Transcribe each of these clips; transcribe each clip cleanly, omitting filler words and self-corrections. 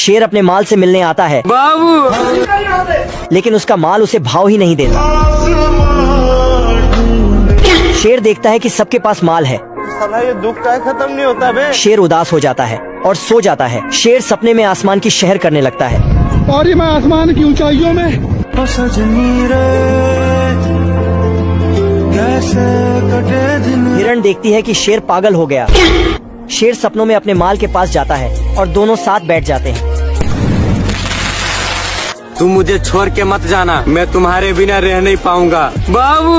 शेर अपने माल से मिलने आता है बाबू, लेकिन उसका माल उसे भाव ही नहीं देता। शेर देखता है कि सबके पास माल है। साला ये दुख का खत्म नहीं होता बे। शेर उदास हो जाता है और सो जाता है। शेर सपने में आसमान की शहर करने लगता है। और मैं आसमान की ऊंचाइयों में हिरण देखती है कि शेर पागल हो गया। शेर सपनों में अपने माल के पास जाता है और दोनों साथ बैठ जाते हैं। तुम मुझे छोड़ के मत जाना, मैं तुम्हारे बिना रह नहीं पाऊंगा। बाबू,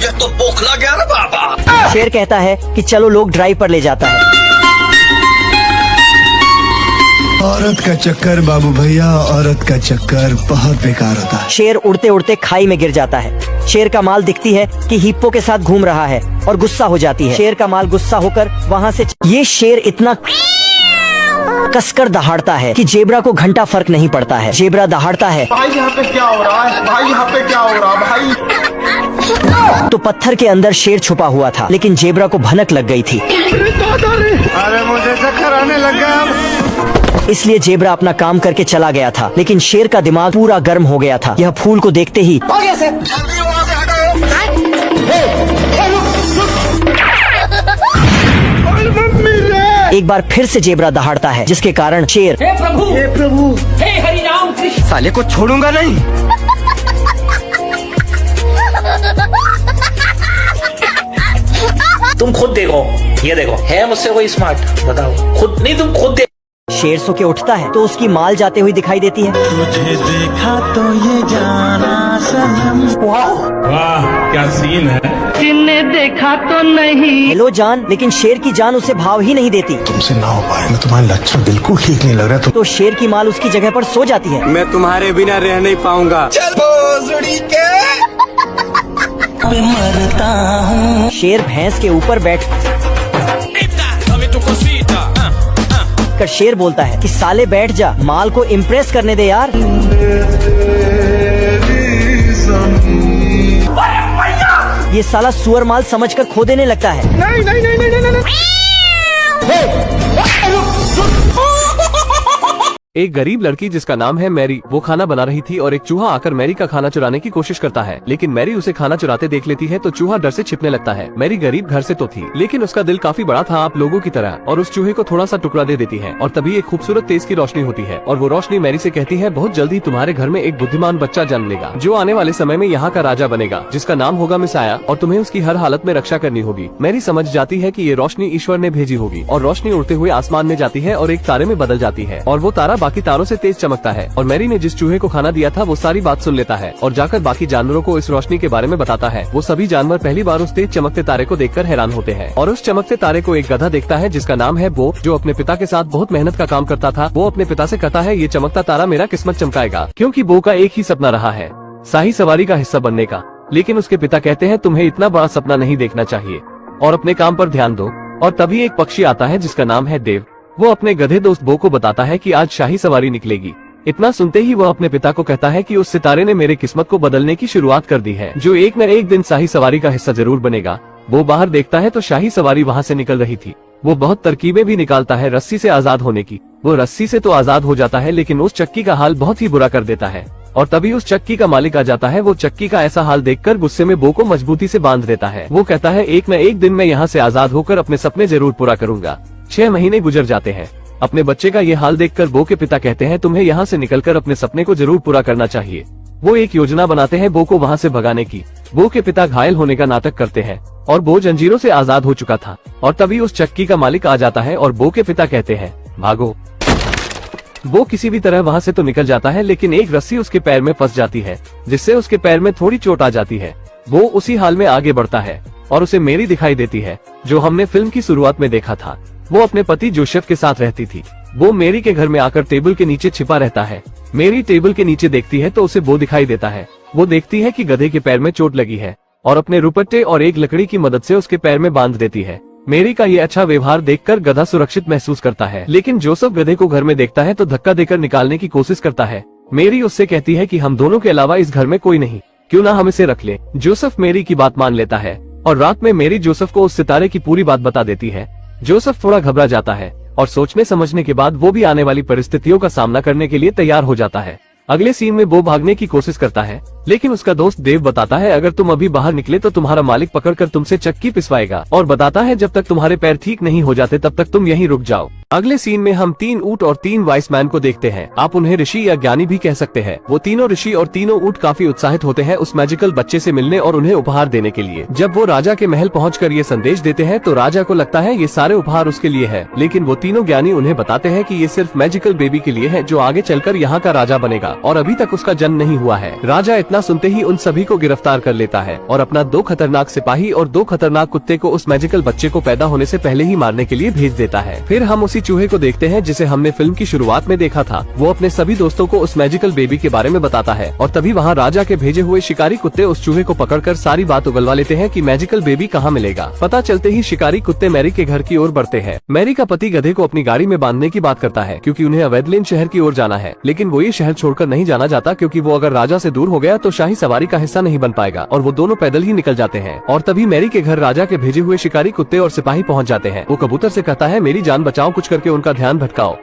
ये तो बोखला गया ना बाबा। शेर कहता है कि चलो लोग ड्राइव पर ले जाता है। औरत का चक्कर बाबू भैया, औरत का चक्कर बहुत बेकार होता है। शेर उड़ते उड़ते खाई में गिर जाता है। शेर का माल दिखती है कि हिप्पो के साथ घूम रहा है और गुस्सा हो जाती है। शेर का माल गुस्सा होकर वहाँ से ये शेर इतना कसकर दहाड़ता है कि जेब्रा को घंटा फर्क नहीं पड़ता है। जेब्रा दहाड़ता है, भाई यहाँ पे क्या हो रहा है, भाई यहाँ पे क्या हो रहा भाई। तो पत्थर के अंदर शेर छुपा हुआ था, लेकिन जेब्रा को भनक लग गई थी। अरे मुझे चक्कर आने लगा। इसलिए जेब्रा अपना काम करके चला गया था, लेकिन शेर का दिमाग पूरा गर्म हो गया था। यह फूल को देखते ही एक बार फिर से जेब्रा दहाड़ता है, जिसके कारण शेर हे प्रभु हे हरि राम कृष्ण। साले को छोड़ूंगा नहीं। तुम खुद देखो, ये देखो, है मुझसे कोई स्मार्ट? बताओ खुद, नहीं तुम खुद देखो। शेर सो के उठता है तो उसकी माल जाते हुए दिखाई देती है। तुझे देखा तो ये जाना सनम। वाह क्या सीन है। जिन्हें देखा तो नहीं। हेलो जान, लेकिन शेर की जान उसे भाव ही नहीं देती। तुमसे ना हो पाएगा, तुम्हारे लक्षण बिल्कुल ठीक नहीं लग रहा। तो शेर की माल उसकी जगह पर सो जाती है। मैं तुम्हारे बिना रह नहीं पाऊंगा। शेर भैंस के ऊपर बैठ कर शेर बोलता है कि साले बैठ जा, माल को इम्प्रेस करने दे यार। ये साला सुअर माल समझकर खो देने लगता है। नहीं नहीं नहीं नहीं नहीं, नहीं। एक गरीब लड़की जिसका नाम है मैरी, वो खाना बना रही थी और एक चूहा आकर मैरी का खाना चुराने की कोशिश करता है, लेकिन मैरी उसे खाना चुराते देख लेती है तो चूहा डर से छिपने लगता है। मैरी गरीब घर से तो थी, लेकिन उसका दिल काफी बड़ा था आप लोगों की तरह, और उस चूहे को थोड़ा सा टुकड़ा दे देती है। और तभी एक खूबसूरत तेज की रोशनी होती है और वो रोशनी मैरी से कहती है बहुत जल्दी तुम्हारे घर में एक बुद्धिमान बच्चा जन्म लेगा, जो आने वाले समय में यहाँ का राजा बनेगा, जिसका नाम होगा मिसाया, और तुम्हें उसकी हर हालत में रक्षा करनी होगी। मैरी समझ जाती है कि ये रोशनी ईश्वर ने भेजी होगी, और रोशनी उड़ते हुए आसमान में जाती है और एक तारे में बदल जाती है, और वो तारा बाकी तारों से तेज चमकता है। और मैरी ने जिस चूहे को खाना दिया था वो सारी बात सुन लेता है और जाकर बाकी जानवरों को इस रोशनी के बारे में बताता है। वो सभी जानवर पहली बार उस तेज चमकते तारे को देखकर हैरान होते हैं, और उस चमकते तारे को एक गधा देखता है जिसका नाम है बो, जो अपने पिता के साथ बहुत मेहनत का काम करता था। वो अपने पिता से कहता है ये चमकता तारा मेरा किस्मत चमकाएगा, क्योंकि बो का एक ही सपना रहा है, शाही सवारी का हिस्सा बनने का। लेकिन उसके पिता कहते हैं तुम्हें इतना बड़ा सपना नहीं देखना चाहिए और अपने काम पर ध्यान दो। और तभी एक पक्षी आता है जिसका नाम है देव। वो अपने गधे दोस्त बो को बताता है कि आज शाही सवारी निकलेगी। इतना सुनते ही वह अपने पिता को कहता है कि उस सितारे ने मेरे किस्मत को बदलने की शुरुआत कर दी है, जो एक न एक दिन शाही सवारी का हिस्सा जरूर बनेगा। वो बाहर देखता है तो शाही सवारी वहाँ से निकल रही थी। वो बहुत तरकीबें भी निकालता है रस्सी से आजाद होने की। वो रस्सी से तो आजाद हो जाता है, लेकिन उस चक्की का हाल बहुत ही बुरा कर देता है। और तभी उस चक्की का मालिक आ जाता है। वो चक्की का ऐसा हाल देखकर गुस्से में बो को मजबूती से बांध देता है। वो कहता है एक न एक दिन मैं यहाँ से आजाद होकर अपने सपने जरूर पूरा करूंगा। 6 महीने गुजर जाते हैं। अपने बच्चे का ये हाल देखकर बो के पिता कहते हैं तुम्हें यहाँ से निकलकर अपने सपने को जरूर पूरा करना चाहिए। वो एक योजना बनाते हैं बो को वहाँ से भगाने की। बो के पिता घायल होने का नाटक करते हैं और बो जंजीरों से आजाद हो चुका था। और तभी उस चक्की का मालिक आ जाता है और बो के पिता कहते हैं भागो। वो किसी भी तरह वहाँ से तो निकल जाता है, लेकिन एक रस्सी उसके पैर में फंस जाती है, जिससे उसके पैर में थोड़ी चोट आ जाती है। वो उसी हाल में आगे बढ़ता है और उसे मेरी दिखाई देती है, जो हमने फिल्म की शुरुआत में देखा था। वो अपने पति जोसेफ के साथ रहती थी। वो मेरी के घर में आकर टेबल के नीचे छिपा रहता है। मेरी टेबल के नीचे देखती है तो उसे वो दिखाई देता है। वो देखती है कि गधे के पैर में चोट लगी है और अपने रुपट्टे और एक लकड़ी की मदद से उसके पैर में बांध देती है। मेरी का ये अच्छा व्यवहार देखकर गधा सुरक्षित महसूस करता है, लेकिन जोसेफ गधे को घर में देखता है तो धक्का देकर निकालने की कोशिश करता है। मेरी उससे कहती है कि हम दोनों के अलावा इस घर में कोई नहीं, क्यों ना हम इसे रख ले। जोसेफ मेरी की बात मान लेता है और रात में मेरी जोसेफ को उस सितारे की पूरी बात बता देती है। जोसेफ थोड़ा घबरा जाता है और सोचने समझने के बाद वो भी आने वाली परिस्थितियों का सामना करने के लिए तैयार हो जाता है। अगले सीन में वो भागने की कोशिश करता है, लेकिन उसका दोस्त देव बताता है अगर तुम अभी बाहर निकले तो तुम्हारा मालिक पकड़कर तुमसे चक्की पिसवाएगा, और बताता है जब तक तुम्हारे पैर ठीक नहीं हो जाते तब तक तुम यहीं रुक जाओ। अगले सीन में हम 3 ऊंट और 3 वाइस मैन को देखते हैं। आप उन्हें ऋषि या ज्ञानी भी कह सकते हैं। वो तीनों ऋषि और तीनों ऊंट काफी उत्साहित होते हैं उस मैजिकल बच्चे से मिलने और उन्हें उपहार देने के लिए। जब वो राजा के महल पहुंचकर ये संदेश देते हैं तो राजा को लगता है ये सारे उपहार उसके लिए है, लेकिन वो तीनों ज्ञानी उन्हें बताते हैं कि ये सिर्फ मैजिकल बेबी के लिए है जो आगे चलकर यहाँ का राजा बनेगा और अभी तक उसका जन्म नहीं हुआ है। राजा इतना सुनते ही उन सभी को गिरफ्तार कर लेता है और अपना 2 खतरनाक सिपाही और 2 खतरनाक कुत्ते को उस मैजिकल बच्चे को पैदा होने से पहले ही मारने के लिए भेज देता है। फिर हम उसी चूहे को देखते हैं जिसे हमने फिल्म की शुरुआत में देखा था। वो अपने सभी दोस्तों को उस मैजिकल बेबी के बारे में बताता है और तभी वहाँ राजा के भेजे हुए शिकारी कुत्ते उस चूहे को पकड़कर सारी बात उगलवा लेते हैं कि मैजिकल बेबी कहाँ मिलेगा। पता चलते ही शिकारी कुत्ते मैरी के घर की ओर बढ़ते हैं। मैरी का पति गधे को अपनी गाड़ी में बांधने की बात करता है क्योंकि उन्हें अवैधलिन शहर की ओर जाना है, लेकिन वो ये शहर छोड़कर नहीं जाना चाहता क्योंकि वो अगर राजा से दूर हो गया तो शाही सवारी का हिस्सा नहीं बन पाएगा और वो दोनों पैदल ही निकल जाते हैं। और तभी मैरी के घर राजा के भेजे हुए शिकारी कुत्ते और सिपाही पहुंच जाते हैं। वो कबूतर से कहता है मेरी जान बचाओ, कुछ करके उनका ध्यान भटकाओ।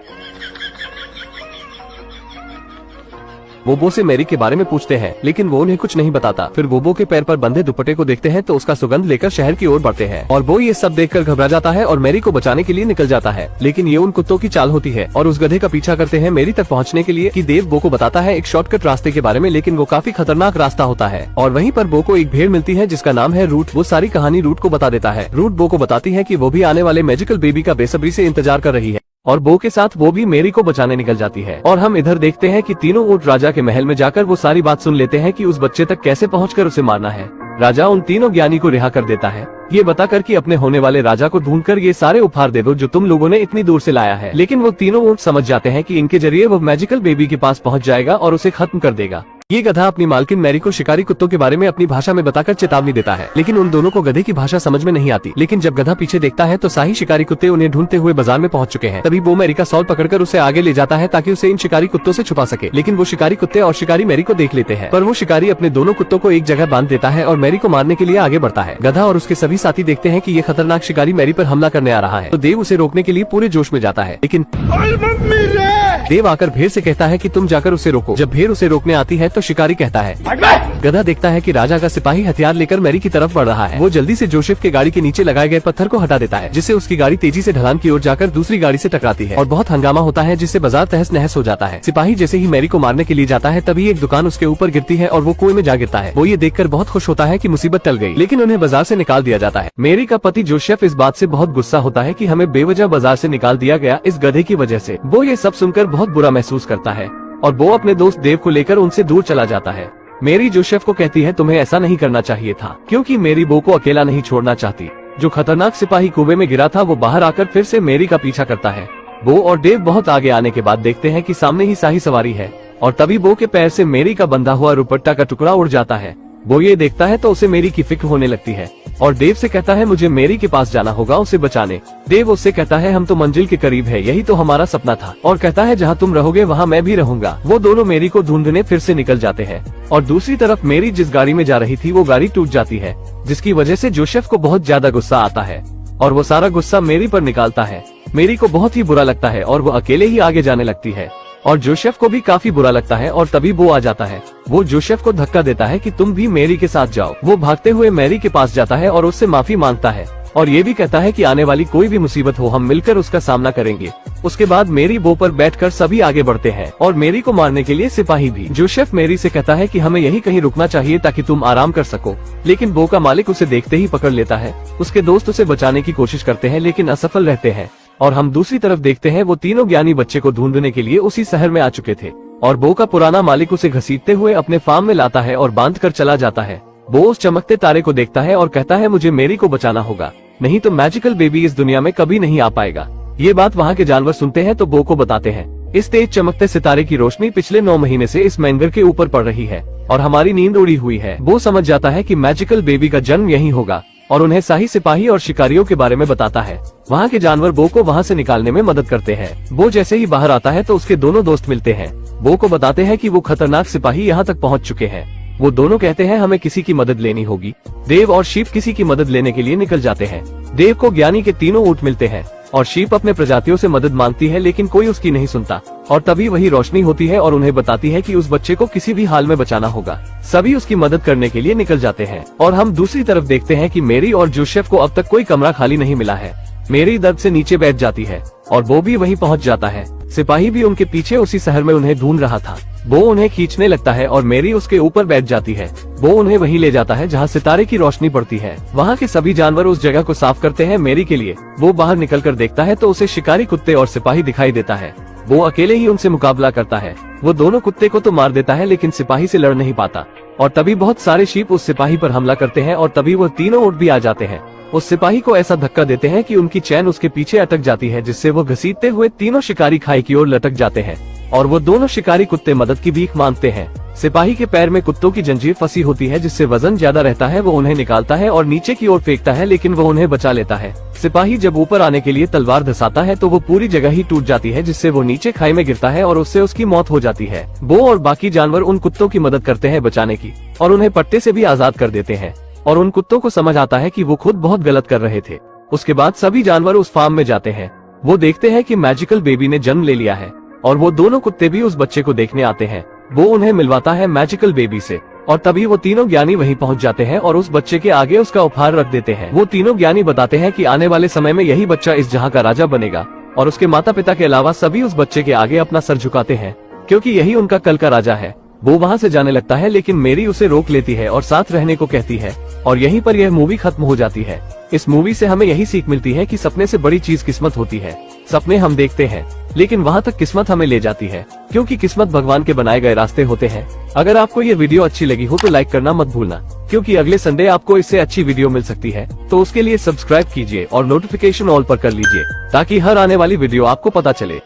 बोबो से मैरी के बारे में पूछते हैं, लेकिन वो उन्हें कुछ नहीं बताता। फिर बोबो के पैर पर बंधे दुपट्टे को देखते हैं तो उसका सुगंध लेकर शहर की ओर बढ़ते हैं और वो ये सब देखकर घबरा जाता है और मैरी को बचाने के लिए निकल जाता है। लेकिन ये उन कुत्तों की चाल होती है और उस गधे का पीछा करते हैं मैरी तक पहुँचने के लिए कि देव बो को बताता है एक शॉर्टकट रास्ते के बारे में, लेकिन वो काफी खतरनाक रास्ता होता है। और वहीं पर बो को एक भेड़ मिलती है जिसका नाम है रूट। वो सारी कहानी रूट को बता देता है। रूट बो को बताती है कि वो भी आने वाले मैजिकल बेबी का बेसब्री से इंतजार कर रही है और बो के साथ वो भी मैरी को बचाने निकल जाती है। और हम इधर देखते हैं कि तीनों ऊंट राजा के महल में जाकर वो सारी बात सुन लेते हैं कि उस बच्चे तक कैसे पहुंचकर उसे मारना है। राजा उन तीनों ज्ञानी को रिहा कर देता है, ये बताकर कि अपने होने वाले राजा को ढूंढकर ये सारे उपहार दे दो जो तुम लोगों ने इतनी दूर से लाया है। लेकिन वो तीनों ऊंट समझ जाते हैं कि इनके जरिए वो मैजिकल बेबी के पास पहुंच जाएगा और उसे खत्म कर देगा। ये गधा अपनी मालकिन मैरी को शिकारी कुत्तों के बारे में अपनी भाषा में बताकर चेतावनी देता है, लेकिन उन दोनों को गधे की भाषा समझ में नहीं आती। लेकिन जब गधा पीछे देखता है तो शाही शिकारी कुत्ते उन्हें ढूंढते हुए बाजार में पहुंच चुके हैं। तभी वो मैरी का सॉल पकड़कर उसे आगे ले जाता है ताकि उसे इन शिकारी कुत्तों से छुपा सके। लेकिन वो शिकारी कुत्ते और शिकारी मैरी को देख लेते हैं, पर वो शिकारी अपने दोनों कुत्तों को एक जगह बांध देता है और मैरी को मारने के लिए आगे बढ़ता है। गधा और उसके सभी साथी देखते हैं कि ये खतरनाक शिकारी मैरी पर हमला करने आ रहा है, तो देव उसे रोकने के लिए पूरे जोश में जाता है। लेकिन देव आकर भेड़ से कहता है कि तुम जाकर उसे रोको। जब भेड़ उसे रोकने आती है तो शिकारी कहता है। गधा देखता है कि राजा का सिपाही हथियार लेकर मैरी की तरफ बढ़ रहा है। वो जल्दी से जोसेफ के गाड़ी के नीचे लगाए गए पत्थर को हटा देता है, जिससे उसकी गाड़ी तेजी से ढलान की ओर जाकर दूसरी गाड़ी से टकराती है और बहुत हंगामा होता है, जिससे बाजार तहस नहस हो जाता है। सिपाही जैसे ही मैरी को मारने के लिए जाता है तभी एक दुकान उसके ऊपर गिरती है और वो कुएं में जा गिरता है। वो ये देखकर बहुत खुश होता है कि मुसीबत टल गई, लेकिन उन्हें बाजार से निकाल दिया जाता है। मैरी का पति जोसेफ इस बात से बहुत गुस्सा होता है कि हमें बेवजह बाजार से निकाल दिया गया इस गधे की वजह से। वो ये सब सुनकर बहुत बुरा महसूस करता है और वो अपने दोस्त देव को लेकर उनसे दूर चला जाता है। मैरी जोसेफ को कहती है तुम्हें ऐसा नहीं करना चाहिए था, क्योंकि मैरी बो को अकेला नहीं छोड़ना चाहती। जो खतरनाक सिपाही कुएं में गिरा था वो बाहर आकर फिर से मैरी का पीछा करता है। बो और देव बहुत आगे आने के बाद देखते हैं कि सामने ही शाही सवारी है और तभी बो के पैर से मैरी का बंधा हुआ रुपट्टा का टुकड़ा उड़ जाता है। वो ये देखता है तो उसे मैरी की फिक्र होने लगती है और देव से कहता है मुझे मैरी के पास जाना होगा उसे बचाने। देव उससे कहता है हम तो मंजिल के करीब है, यही तो हमारा सपना था, और कहता है जहाँ तुम रहोगे वहाँ मैं भी रहूंगा। वो दोनों मैरी को ढूंढने फिर से निकल जाते हैं और दूसरी तरफ मैरी जिस गाड़ी में जा रही थी वो गाड़ी टूट जाती है, जिसकी वजह से जोसेफ को बहुत ज्यादा गुस्सा आता है और वो सारा गुस्सा मैरी पर निकालता है। मैरी को बहुत ही बुरा लगता है और वो अकेले ही आगे जाने लगती है और जोसेफ को भी काफी बुरा लगता है और तभी वो आ जाता है। वो जोसेफ को धक्का देता है कि तुम भी मैरी के साथ जाओ। वो भागते हुए मैरी के पास जाता है और उससे माफी मांगता है और ये भी कहता है कि आने वाली कोई भी मुसीबत हो हम मिलकर उसका सामना करेंगे। उसके बाद मैरी बो पर बैठकर सभी आगे बढ़ते हैं और मैरी को मारने के लिए सिपाही भी। जोसेफ मैरी से कहता है कि हमें यही कहीं रुकना चाहिए ताकि तुम आराम कर सको, लेकिन बो का मालिक उसे देखते ही पकड़ लेता है। उसके दोस्त उसे बचाने की कोशिश करते हैं लेकिन असफल रहते हैं और हम दूसरी तरफ देखते हैं वो तीनों ज्ञानी बच्चे को ढूंढने के लिए उसी शहर में आ चुके थे और बो का पुराना मालिक उसे घसीटते हुए अपने फार्म में लाता है और बांध कर चला जाता है। बो उस चमकते तारे को देखता है और कहता है मुझे मैरी को बचाना होगा, नहीं तो मैजिकल बेबी इस दुनिया में कभी नहीं आ पाएगा। ये बात वहाँ के जानवर सुनते हैं तो बो को बताते हैं इस तेज चमकते सितारे की रोशनी पिछले 9 महीने से इस मैनगर के ऊपर पड़ रही है और हमारी नींद उड़ी हुई है। बो समझ जाता है कि मैजिकल बेबी का जन्म यही होगा और उन्हें शाही सिपाही और शिकारियों के बारे में बताता है। वहाँ के जानवर बो को वहाँ से निकालने में मदद करते हैं। बो जैसे ही बाहर आता है तो उसके दोनों दोस्त मिलते हैं। बो को बताते हैं कि वो खतरनाक सिपाही यहाँ तक पहुँच चुके हैं वो दोनों कहते हैं हमें किसी की मदद लेनी होगी। देव और शीप किसी की मदद लेने के लिए निकल जाते हैं। देव को ज्ञानी के तीनों ऊंट मिलते हैं और शीप अपने प्रजातियों से मदद मांगती है, लेकिन कोई उसकी नहीं सुनता। और तभी वही रोशनी होती है और उन्हें बताती है कि उस बच्चे को किसी भी हाल में बचाना होगा। सभी उसकी मदद करने के लिए निकल जाते हैं और हम दूसरी तरफ देखते हैं कि मेरी और जोसेफ को अब तक कोई कमरा खाली नहीं मिला है। मेरी दर्द से नीचे बैठ जाती है और वो भी वहीं पहुंच जाता है। सिपाही भी उनके पीछे उसी शहर में उन्हें ढूंढ रहा था। वो उन्हें खींचने लगता है और मेरी उसके ऊपर बैठ जाती है। वो उन्हें वहीं ले जाता है जहाँ सितारे की रोशनी पड़ती है। वहाँ के सभी जानवर उस जगह को साफ करते हैं मेरी के लिए। वो बाहर निकलकर देखता है तो उसे शिकारी कुत्ते और सिपाही दिखाई देता है। वो अकेले ही उनसे मुकाबला करता है। वो दोनों कुत्ते को तो मार देता है लेकिन सिपाही से लड़ नहीं पाता। और तभी बहुत सारे शीप उस सिपाही पर हमला करते हैं और तभी वो तीनों ऊंट भी आ जाते हैं। उस सिपाही को ऐसा धक्का देते हैं कि उनकी चैन उसके पीछे अटक जाती है, जिससे वो घसीटते हुए तीनों शिकारी खाई की ओर लटक जाते हैं और वो दोनों शिकारी कुत्ते मदद की भीख मांगते हैं। सिपाही के पैर में कुत्तों की जंजीर फंसी होती है जिससे वजन ज्यादा रहता है। वो उन्हें निकालता है और नीचे की ओर फेंकता है, लेकिन वो उन्हें बचा लेता है। सिपाही जब ऊपर आने के लिए तलवार धसाता है तो वो पूरी जगह ही टूट जाती है, जिससे वो नीचे खाई में गिरता है और उससे उसकी मौत हो जाती है। वो और बाकी जानवर उन कुत्तों की मदद करते हैं बचाने की और उन्हें पट्टे से भी आजाद कर देते हैं। और उन कुत्तों को समझ आता है कि वो खुद बहुत गलत कर रहे थे। उसके बाद सभी जानवर उस फार्म में जाते हैं। वो देखते हैं कि मैजिकल बेबी ने जन्म ले लिया है और वो दोनों कुत्ते भी उस बच्चे को देखने आते हैं। वो उन्हें मिलवाता है मैजिकल बेबी से और तभी वो तीनों ज्ञानी वहीं पहुंच जाते हैं और उस बच्चे के आगे उसका उपहार रख देते हैं। वो तीनों ज्ञानी बताते हैं कि आने वाले समय में यही बच्चा इस जहां का राजा बनेगा और उसके माता पिता के अलावा सभी उस बच्चे के आगे अपना सर झुकाते हैं, क्योंकि यही उनका कल का राजा है। वो वहाँ से जाने लगता है लेकिन मेरी उसे रोक लेती है और साथ रहने को कहती है और यहीं पर यह मूवी खत्म हो जाती है। इस मूवी से हमें यही सीख मिलती है कि सपने से बड़ी चीज किस्मत होती है। सपने हम देखते हैं लेकिन वहाँ तक किस्मत हमें ले जाती है, क्योंकि किस्मत भगवान के बनाए गए रास्ते होते हैं। अगर आपको ये वीडियो अच्छी लगी हो तो लाइक करना मत भूलना, क्योंकि अगले संडे आपको इससे अच्छी वीडियो मिल सकती है। तो उसके लिए सब्सक्राइब कीजिए और नोटिफिकेशन ऑल पर कर लीजिए ताकि हर आने वाली वीडियो आपको पता चले।